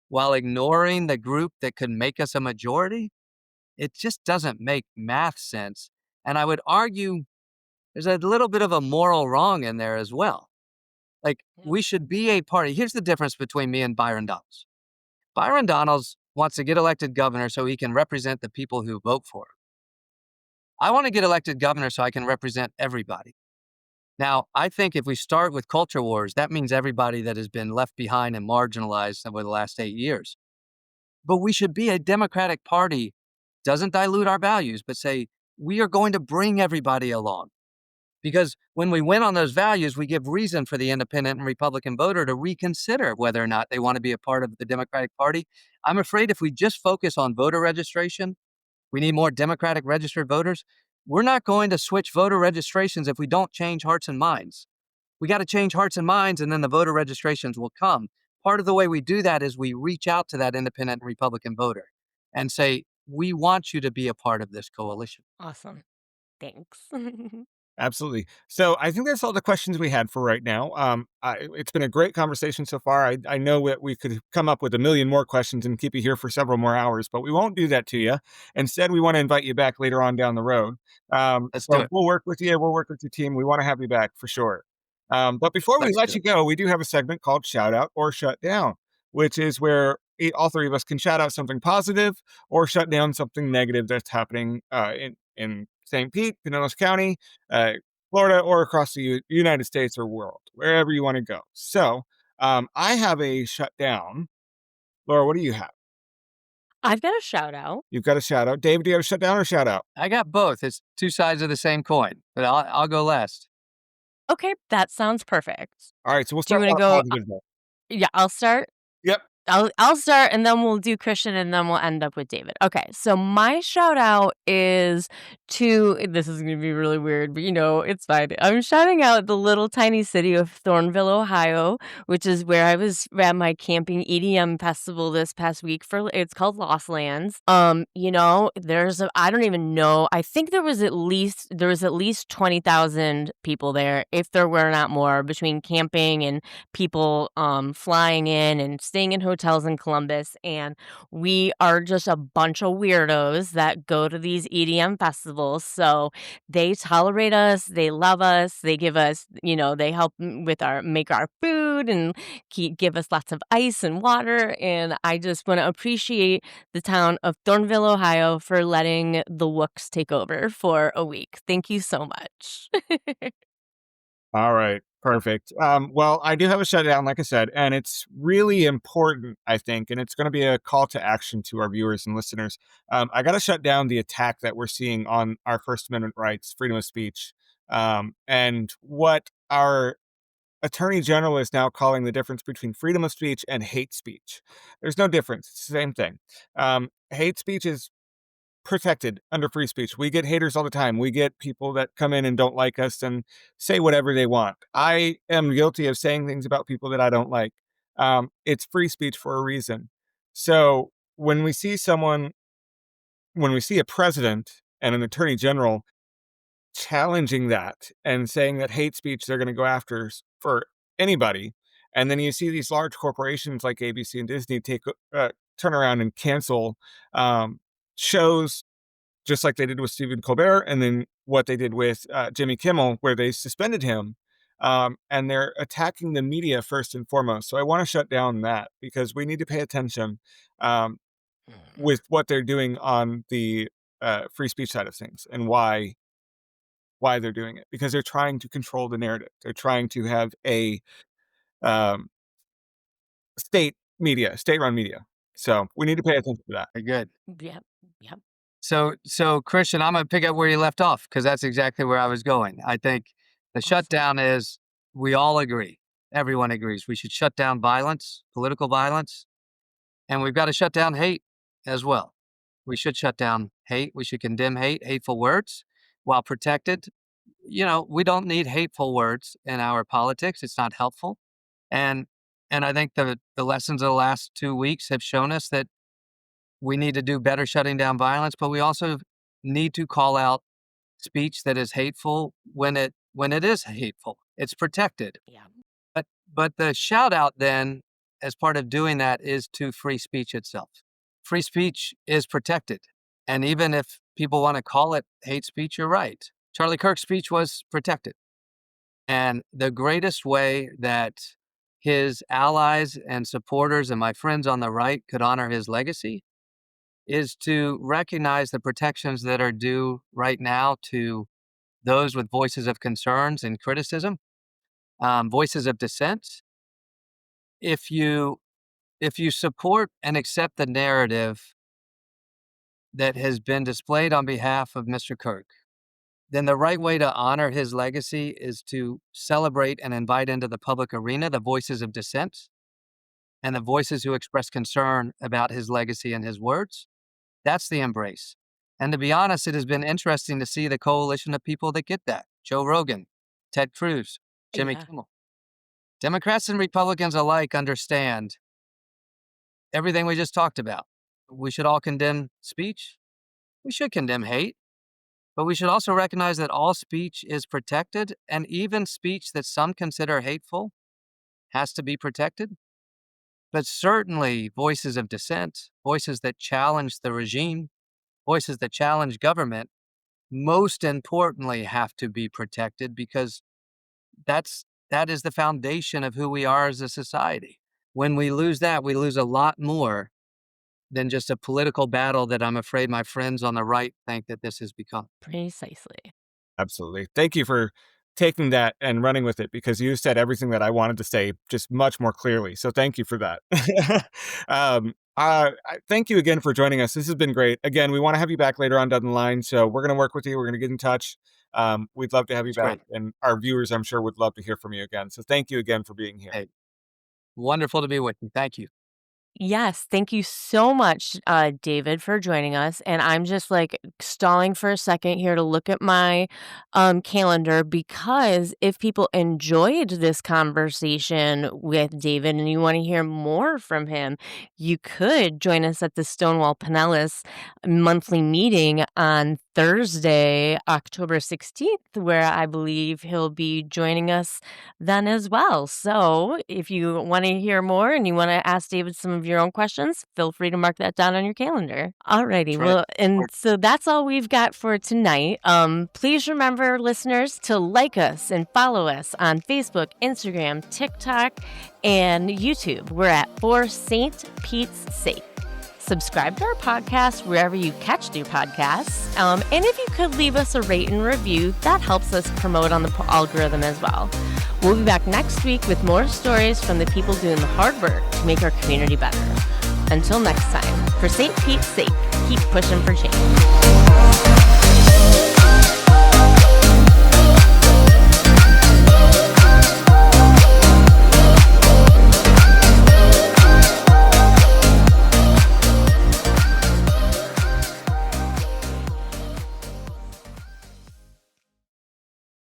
while ignoring the group that could make us a majority, it just doesn't make math sense. And I would argue there's a little bit of a moral wrong in there as well. Like, Yep. we should be a party. Here's the difference between me and Byron Donalds. Byron Donalds wants to get elected governor so he can represent the people who vote for him. I want to get elected governor so I can represent everybody. Now, I think if we start with culture wars, that means everybody that has been left behind and marginalized over the last 8 years. But we should be a Democratic Party, doesn't dilute our values, but say, we are going to bring everybody along. Because when we win on those values, we give reason for the independent and Republican voter to reconsider whether or not they want to be a part of the Democratic Party. I'm afraid if we just focus on voter registration, we need more Democratic registered voters. We're not going to switch voter registrations if we don't change hearts and minds. We got to change hearts and minds, and then the voter registrations will come. Part of the way we do that is we reach out to that independent and Republican voter and say, we want you to be a part of this coalition. Awesome. Thanks. Absolutely. So I think that's all the questions we had for right now. It's been a great conversation so far. I know that we could come up with a million more questions and keep you here for several more hours, but we won't do that to you. Instead, we want to invite you back later on down the road. Let's do So it. we'll work with you. We'll work with your team. We want to have you back for sure. But before we Let's let do you it. go, we do have a segment called Shout Out or Shut Down, which is where all three of us can shout out something positive or shut down something negative that's happening in St. Pete, Pinellas County, uh, Florida, or across the United States or world, wherever you want to go. So I have a shutdown. Laura, what do you have? I've got a shout out. You've got a shout out. David, do you have a shutdown or shout out? I got both. It's two sides of the same coin, but I'll go last. Okay, that sounds perfect. All right, so we'll Do you start want to on a go? positive note. Yeah, I'll start. Yep. I'll start and then we'll do Christian and then we'll end up with David. Okay, so my shout out is to this is gonna be really weird, but it's fine. I'm shouting out the little tiny city of Thornville, Ohio, which is where I was at my camping EDM festival this past week for it's called Lost Lands. There's I don't even know. I think there was at least 20,000 people there, if there were not more, between camping and people flying in and staying in hotels in Columbus. And we are just a bunch of weirdos that go to these EDM festivals. So they tolerate us, they love us, they give us, they help with make our food and give us lots of ice and water. And I just want to appreciate the town of Thornville, Ohio for letting the Wooks take over for a week. Thank you so much. All right. Perfect. Well, I do have a shutdown, like I said, and it's really important, I think, and it's going to be a call to action to our viewers and listeners. I got to shut down the attack that we're seeing on our First Amendment rights, freedom of speech, and what our Attorney General is now calling the difference between freedom of speech and hate speech. There's no difference. It's the same thing. Hate speech is protected under free speech. We get haters all the time. We get people that come in and don't like us and say whatever they want. I am guilty of saying things about people that I don't like. It's free speech for a reason. So when we see a president and an attorney general challenging that and saying that hate speech they're going to go after for anybody, and then you see these large corporations like ABC and Disney turn around and cancel shows just like they did with Stephen Colbert, and then what they did with Jimmy Kimmel, where they suspended him. And they're attacking the media first and foremost. So I want to shut down that because we need to pay attention um, with what they're doing on the free speech side of things and why they're doing it, because they're trying to control the narrative. They're trying to have a um, state-run media. So we need to pay attention to that. Very good. Yep. Yep. So Christian, I'm gonna pick up where you left off because that's exactly where I was going. I think the Awesome. shutdown is we all agree, everyone agrees, we should shut down violence, political violence, and we've got to shut down hate as well. We should shut down hate. We should condemn hate, hateful words, while protected. We don't need hateful words in our politics. It's not helpful. And and I think the lessons of the last 2 weeks have shown us that we need to do better shutting down violence, but we also need to call out speech that is hateful when it is hateful. It's protected. Yeah. But the shout out then, as part of doing that, is to free speech itself. Free speech is protected. And even if people want to call it hate speech, you're right. Charlie Kirk's speech was protected. And the greatest way that his allies and supporters and my friends on the right could honor his legacy is to recognize the protections that are due right now to those with voices of concerns and criticism, voices of dissent. If you support and accept the narrative that has been displayed on behalf of Mr. Kirk, then the right way to honor his legacy is to celebrate and invite into the public arena the voices of dissent and the voices who express concern about his legacy and his words. That's the embrace. And to be honest, it has been interesting to see the coalition of people that get that. Joe Rogan, Ted Cruz, Jimmy Yeah. Kimmel. Democrats and Republicans alike understand everything we just talked about. We should all condemn speech. We should condemn hate. But we should also recognize that all speech is protected, and even speech that some consider hateful has to be protected. But certainly voices of dissent, voices that challenge the regime, voices that challenge government, most importantly have to be protected, because that is the foundation of who we are as a society. When we lose that, we lose a lot more than just a political battle that I'm afraid my friends on the right think that this has become. Precisely. Absolutely. Thank you for taking that and running with it, because you said everything that I wanted to say just much more clearly. So thank you for that. Thank you again for joining us. This has been great. Again, we want to have you back later on down the line. So we're going to work with you. We're going to get in touch. We'd love to have you It's back. great. And our viewers, I'm sure, would love to hear from you again. So thank you again for being here. Hey, wonderful to be with you. Thank you. Yes, thank you so much, David, for joining us. And I'm just like stalling for a second here to look at my calendar, because if people enjoyed this conversation with David and you want to hear more from him, you could join us at the Stonewall Pinellas monthly meeting on Thursday, October 16th, where I believe he'll be joining us then as well. So if you want to hear more and you want to ask David some of your own questions, feel free to mark that down on your calendar. Alrighty, That's right. well, and so that's all we've got for tonight. Please remember, listeners, to like us and follow us on Facebook, Instagram, TikTok, and YouTube. We're at For St. Pete's Sake. Subscribe to our podcast wherever you catch new podcasts. And if you could leave us a rate and review, that helps us promote on the algorithm as well. We'll be back next week with more stories from the people doing the hard work to make our community better. Until next time, for St. Pete's sake, keep pushing for change.